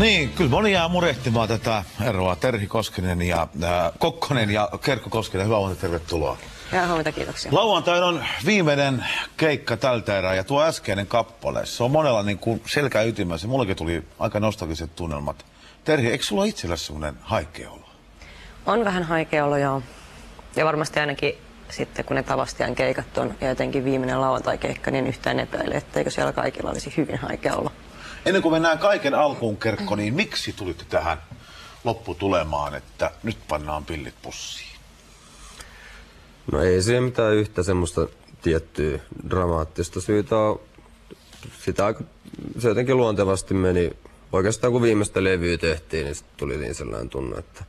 Niin, kyllä moni jää murehtimaan tätä eroa. Terhi Koskinen ja Kokkonen ja Kerkko Koskinen. Hyvää huomenta, tervetuloa. Ja huomenta, kiitoksia. Lauantaina on viimeinen keikka tältä erää ja tuo äskeinen kappale, se on monella niin kuin selkä ytimessä. Mullekin tuli aika nostalgiset tunnelmat. Terhi, eikö sulla itsellesi semmoinen haikea olo? On vähän haikea olo, joo. Ja varmasti ainakin sitten, kun ne Tavastian keikat on ja jotenkin viimeinen lauantai-keikka, niin yhtään epäile, etteikö siellä kaikilla olisi hyvin haikea olo. Ennen kuin mennään kaiken alkuun, Kerkko, niin miksi tulitte tähän lopputulemaan, että nyt pannaan pillit pussiin? No ei siihen mitään yhtä semmoista tiettyä dramaattista syytä ole. Se jotenkin luontevasti meni. Oikeastaan kun viimeistä levyä tehtiin, niin tuli niin sellainen tunne, että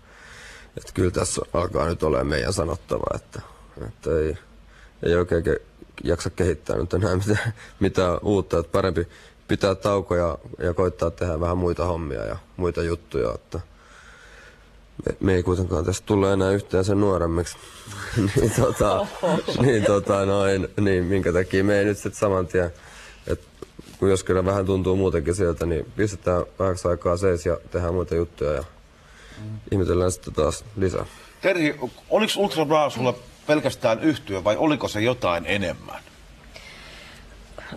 kyllä tässä alkaa nyt olemaan meidän sanottava, että ei oikein jaksa kehittää nyt enää mitään uutta, että parempi pitää taukoja ja koittaa tehdä vähän muita hommia ja muita juttuja, että me ei kuitenkaan tästä tule enää yhtään sen nuoremmiksi. niin, minkä takia me ei nyt sitten saman tien, että kun jos kerran vähän tuntuu muutenkin sieltä, niin pistetään vähäksi aikaa seis ja tehdään muita juttuja ja ihmetellään sitten taas lisää. Terhi, oliko Ultra Bra sulla pelkästään yhtye vai oliko se jotain enemmän?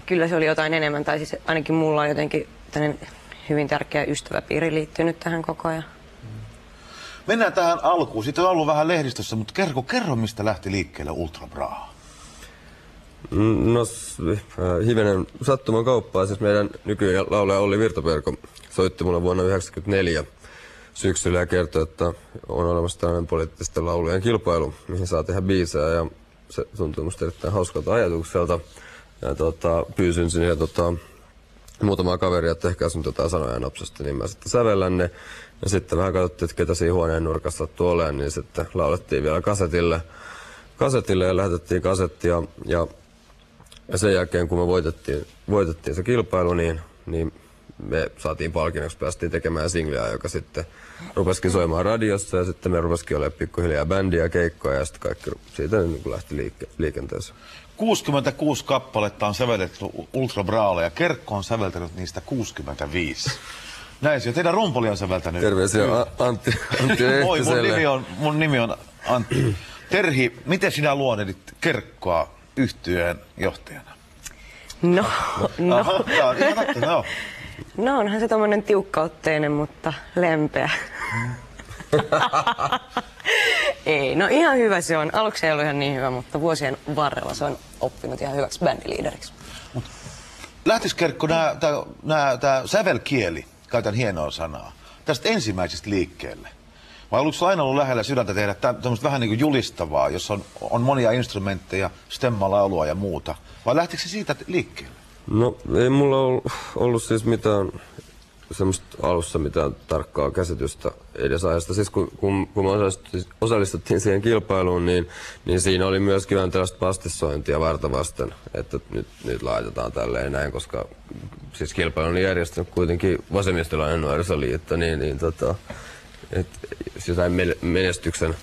Kyllä se oli jotain enemmän, tai siis ainakin mulla on jotenkin tämmöinen hyvin tärkeä ystäväpiiri liittynyt tähän koko ajan. Mennään tähän alkuun. Siitä on ollut vähän lehdistössä, mutta kerro mistä lähti liikkeelle Ultra Bra? No, hivenen sattuman kauppaa. Siis meidän nykyinen laulaja Olli Virtaperko soitti mulle vuonna 1994 syksyllä ja kertoi, että on olemassa tällainen poliittisten laulujen kilpailu, mihin saa tehdä biisejä. Ja se tuntui musta erittäin hauskalta ajatukselta. Ja pyysin sinne muutamaa kaveria, että tehkää nyt jotain sanoja napsasta, niin mä sitten sävellän ne. Ja sitten vähän katsottiin, että ketä siinä huoneen nurkassa sattuu olemaan, niin sitten laulettiin vielä kasetille ja lähetettiin kasettia. Ja sen jälkeen, kun me voitettiin se kilpailu, niin me saatiin palkinnoksi, päästiin tekemään singleä, joka sitten rupesikin soimaan radiossa. Ja sitten me rupesikin olemaan pikkuhiljaa bändiä ja keikkoja ja sitten kaikki siitä niin lähti liikenteeseen. 66 kappaletta on sävelletty Ultra Braalle ja Kerkko on säveltänyt niistä 65. Näin se. Teidän rumpali on säveltänyt. Terveisiä Antti Moi, mun nimi on Antti. Terhi, miten sinä luonnehdit Kerkkoa yhtyeen johtajana? No. No, onhan se tommonen tiukkaotteinen, mutta lempeä. Ei, no ihan hyvä se on. Aluksi ei ollut ihan niin hyvä, mutta vuosien varrella se on oppinut ihan hyväksi bändiliideriksi. Lähtis Kerkko tää sävelkieli, käytän hienoa sanaa, tästä ensimmäisestä liikkeelle? Vai oliko se aina ollut lähellä sydäntä tehdä tämmöistä vähän niin kuin julistavaa, jossa on monia instrumentteja, stemmalaulua ja muuta? Vai lähtikö se siitä liikkeelle? No ei mulla ollut siis mitään semmoista alussa mitään tarkkaa käsitystä edes ajasta. Siis kun me osallistuttiin siihen kilpailuun, niin siinä oli myöskin vähän tällaista pastissointia varta vasten, että nyt laitetaan tälleen näin, koska siis kilpailu on järjestänyt kuitenkin vasemmistolainen nuorisoliitto, että jos jotain menestyksen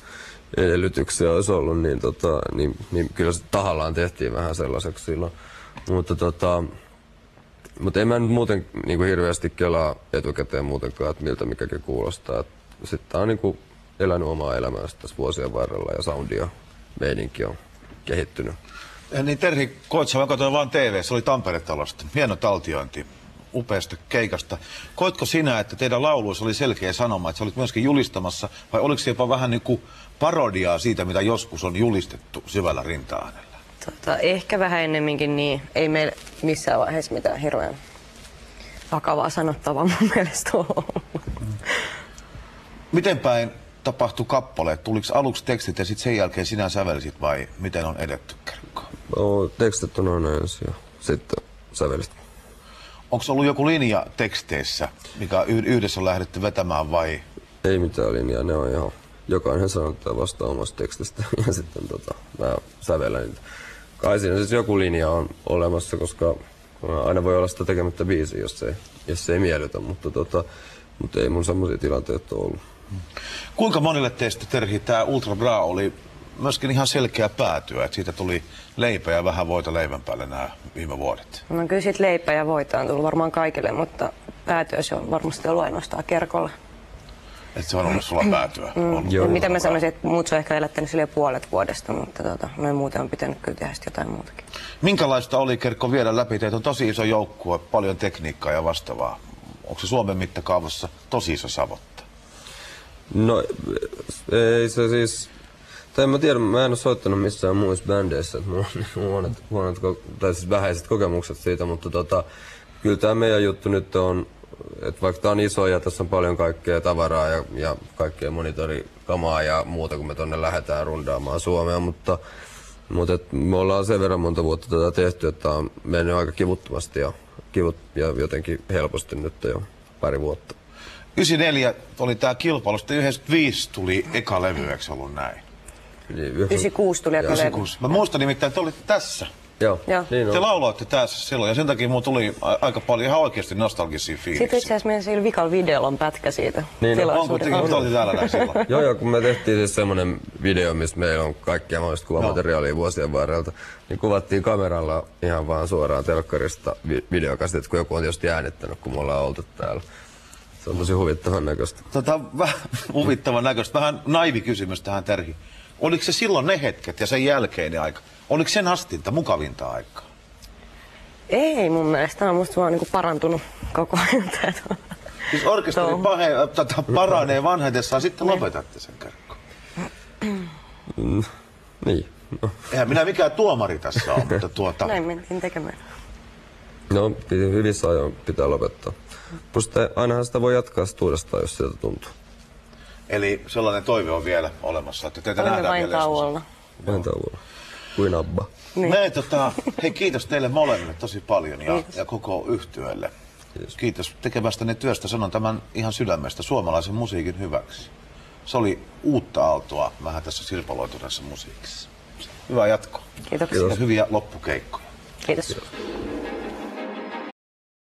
edellytyksiä olisi ollut, niin kyllä se tahallaan tehtiin vähän sellaiseksi silloin. Mutta en mä nyt muuten niinku hirveästi kelaa etukäteen muutenkaan, että miltä mikäkin kuulostaa. Sitten on niinku elänyt omaa elämäänsä tässä vuosien varrella ja soundi ja meininki on kehittynyt. Niin Terhi, koitko mä katsoin vaan TV, se oli Tampere-talosta. Hieno taltiointi upeasta keikasta. Koitko sinä, että teidän lauluissa oli selkeä sanoma, että sä olit myöskin julistamassa, vai oliko se jopa vähän niinku parodiaa siitä, mitä joskus on julistettu syvällä rinta-äänellä? Ehkä vähän ennemminkin niin. Ei meillä missään vaiheessa mitään hirveän vakavaa sanottavaa mun mielestä ole. Miten päin tapahtui kappaleet? Tuliko aluksi tekstit ja sitten sen jälkeen sinä sävelsit vai miten on edetty, Kerkko? Tekstit on aina ensin ja sitten sävelit. Onko ollut joku linja teksteissä, mikä yhdessä on lähdetty vetämään vai? Ei mitään linjaa, ne on ihan jokainen sanottaa vasta omasta tekstistä ja sitten mä sävellän niitä. Kai siinä siis joku linja on olemassa, koska aina voi olla sitä tekemättä biisiä, jos se ei miellytä, mutta ei mun semmoisia tilanteita ole ollut. Kuinka monille teistä, Terhi, tämä Ultra Bra oli myöskin ihan selkeä päätyä, että siitä tuli leipä ja vähän voita leivän päälle nämä viime vuodet? No kyllä siitä leipä ja voita on tullut varmaan kaikille, mutta päätyä se on varmasti ollut ainoastaan Kerkolla. Että se on ollut sulla päätyä. Joo. Mitä mä sanoisin, että muut se on ehkä elättänyt sille puolet vuodesta, mutta noin muuten on pitänyt kyllä tehdä jotain muutakin. Minkälaista oli, Kerkko, viedä läpi? Teitä on tosi iso joukkue, paljon tekniikkaa ja vastaavaa. Onko se Suomen mittakaavassa tosi iso savotta? No ei se siis, tai en mä tiedä, mä en ole soittanut missään muissa bändeissä, että mulla on tai siis vähäiset kokemukset siitä, mutta kyllä tämä meidän juttu nyt on, että vaikka tää on iso ja tässä on paljon kaikkea tavaraa ja kaikkea monitorikamaa ja muuta, kun me tonne lähdetään rundaamaan Suomea, mutta me ollaan sen verran monta vuotta tätä tehty, että on mennyt aika kivuttomasti ja jotenkin helposti nyt jo pari vuotta. 94 oli tää kilpailu, sitten 95 tuli eka levy, eikö se ollut näin? 96 tuli eka levy. 96. Mä muistan nimittäin, että te olitte tässä. Joo, Joo. niin Te on. lauloitte tässä silloin ja sen takia mulla tuli aika paljon ihan oikeasti nostalgisia Sitten itse fiiliksiä. asiassa meidän sillä vikalla videolla on pätkä siitä Niin, Onko te oltiin täällä näin silloin? Joo, kun me tehtiin siis semmonen video, missä meillä on kaikkia mahdollista kuvamateriaalia vuosien varrelta, niin kuvattiin kameralla ihan vaan suoraan telkkarista videokasetit, kun joku on tietysti äänittänyt, kun me ollaan oltu täällä. Se on tosi huvittavan näköistä. Vähän huvittavan näköistä. Vähän naivi kysymys tähän, Terhi. Oliko se silloin ne hetket ja sen jälkeinen aika? Oliko sen astinta mukavinta aikaa? Ei mun mielestä, tämä on musta vaan niinku parantunut koko ajan. Siis orkesteri paranee vanhetessaan, sitten lopetatte sen, Kerkko. Niin. No, Eihän minä mikään tuomari tässä ole, mutta Näin mentiin tekemään. no hyvissä ajoin pitää lopettaa. Plus ainahan sitä voi jatkaa uudestaan, jos sieltä tuntuu. Eli sellainen toive on vielä olemassa, että teitä Olemme nähdään vain vielä joskus. tauolla. Vähän tauolla. Kuin Abba. Niin. Hei, kiitos teille molemmille tosi paljon ja koko yhtyeelle. Kiitos tekemästäne työstä. Sanon tämän ihan sydämestä suomalaisen musiikin hyväksi. Se oli uutta aaltoa vähän tässä sirpaloituneessa musiikissa. Hyvää jatkoa. Kiitoksia. Ja hyviä loppukeikkoja. Kiitos.